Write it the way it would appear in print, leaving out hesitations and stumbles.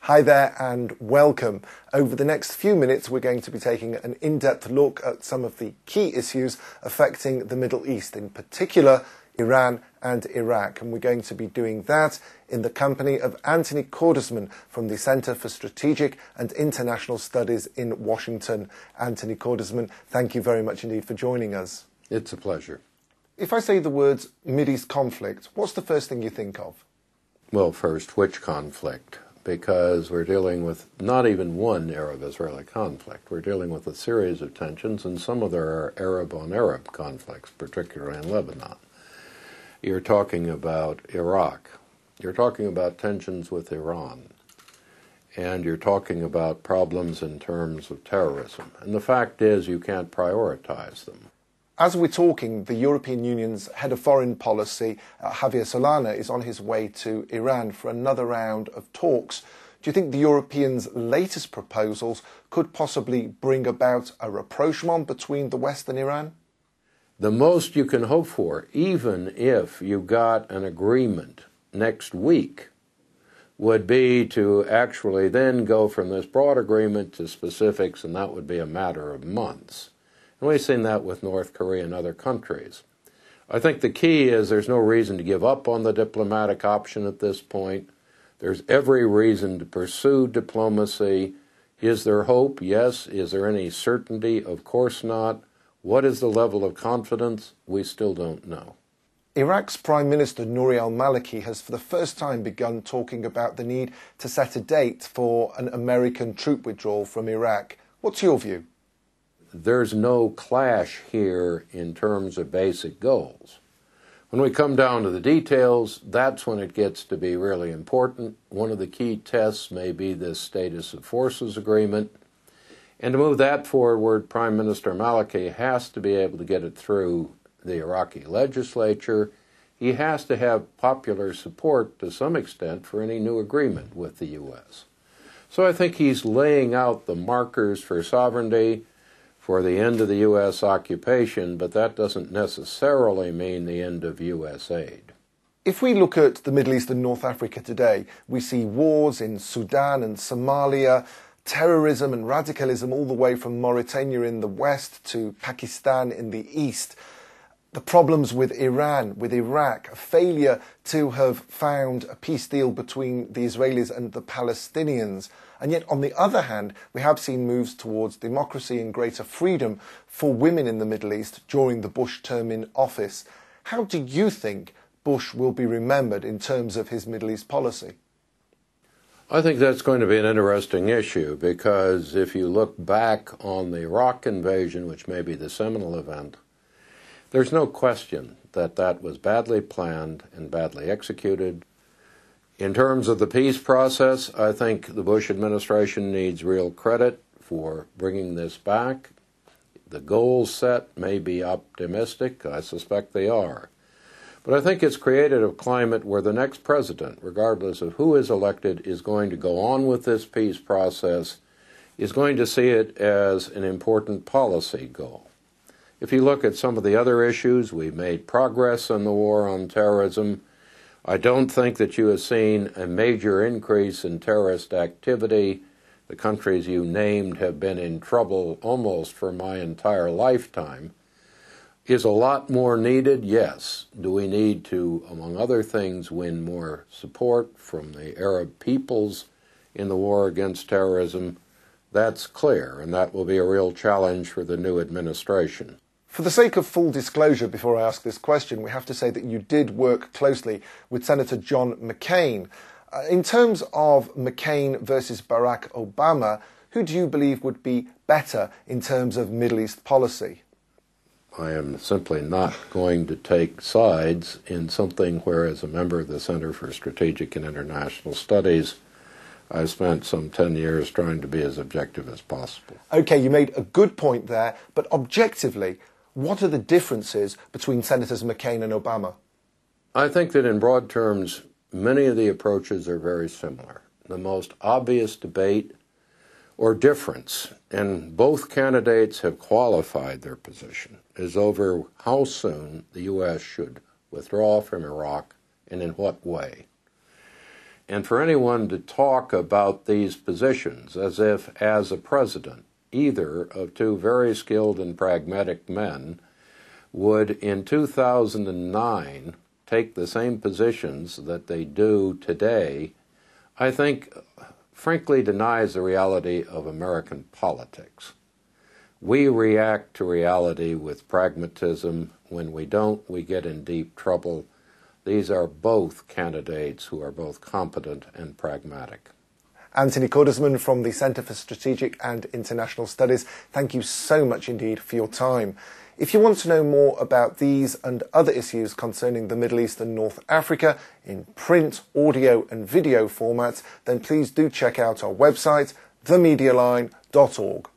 Hi there and welcome. Over the next few minutes we're going to be taking an in-depth look at some of the key issues affecting the Middle East, in particular Iran and Iraq, and we're going to be doing that in the company of Anthony Cordesman from the Center for Strategic and International Studies in Washington. Anthony Cordesman, thank you very much indeed for joining us. It's a pleasure. If I say the words Mideast conflict, what's the first thing you think of? Well, first, which conflict? Because we're dealing with not even one Arab-Israeli conflict. We're dealing with a series of tensions, and some of them are Arab-on-Arab conflicts, particularly in Lebanon. You're talking about Iraq. You're talking about tensions with Iran. And you're talking about problems in terms of terrorism. And the fact is you can't prioritize them. As we're talking, the European Union's head of foreign policy, Javier Solana, is on his way to Iran for another round of talks. Do you think the Europeans' latest proposals could possibly bring about a rapprochement between the West and Iran? The most you can hope for, even if you got an agreement next week, would be to actually then go from this broad agreement to specifics, and that would be a matter of months. And we've seen that with North Korea and other countries. I think the key is there's no reason to give up on the diplomatic option at this point. There's every reason to pursue diplomacy. Is there hope? Yes. Is there any certainty? Of course not. What is the level of confidence? We still don't know. Iraq's Prime Minister Nouri al-Maliki has for the first time begun talking about the need to set a date for an American troop withdrawal from Iraq. What's your view? There's no clash here in terms of basic goals. When we come down to the details, that's when it gets to be really important. One of the key tests may be this status of forces agreement. And to move that forward, Prime Minister Maliki has to be able to get it through the Iraqi legislature. He has to have popular support to some extent for any new agreement with the U.S. So I think he's laying out the markers for sovereignty, for the end of the U.S. occupation, but that doesn't necessarily mean the end of U.S. aid. If we look at the Middle East and North Africa today, we see wars in Sudan and Somalia, terrorism and radicalism all the way from Mauritania in the west to Pakistan in the east. The problems with Iran, with Iraq, a failure to have found a peace deal between the Israelis and the Palestinians. And yet, on the other hand, we have seen moves towards democracy and greater freedom for women in the Middle East during the Bush term in office. How do you think Bush will be remembered in terms of his Middle East policy? I think that's going to be an interesting issue because if you look back on the Iraq invasion, which may be the seminal event, there's no question that that was badly planned and badly executed. In terms of the peace process, I think the Bush administration needs real credit for bringing this back. The goals set may be optimistic. I suspect they are. But I think it's created a climate where the next president, regardless of who is elected, is going to go on with this peace process, is going to see it as an important policy goal. If you look at some of the other issues, we've made progress in the war on terrorism. I don't think that you have seen a major increase in terrorist activity. The countries you named have been in trouble almost for my entire lifetime. Is a lot more needed? Yes. Do we need to, among other things, win more support from the Arab peoples in the war against terrorism? That's clear, and that will be a real challenge for the new administration. For the sake of full disclosure, before I ask this question, we have to say that you did work closely with Senator John McCain. In terms of McCain versus Barack Obama, who do you believe would be better in terms of Middle East policy? I am simply not going to take sides in something where, as a member of the Center for Strategic and International Studies, I've spent some 10 years trying to be as objective as possible. Okay, you made a good point there, but objectively, what are the differences between Senators McCain and Obama? I think that in broad terms, many of the approaches are very similar. The most obvious debate or difference, and both candidates have qualified their position, is over how soon the U.S. should withdraw from Iraq and in what way. And for anyone to talk about these positions as if, as a president, either of two very skilled and pragmatic men would in 2009 take the same positions that they do today, I think frankly denies the reality of American politics. We react to reality with pragmatism. When we don't, we get in deep trouble. These are both candidates who are both competent and pragmatic. Anthony Cordesman from the Centre for Strategic and International Studies, thank you so much indeed for your time. If you want to know more about these and other issues concerning the Middle East and North Africa in print, audio and video formats, then please do check out our website, themedialine.org.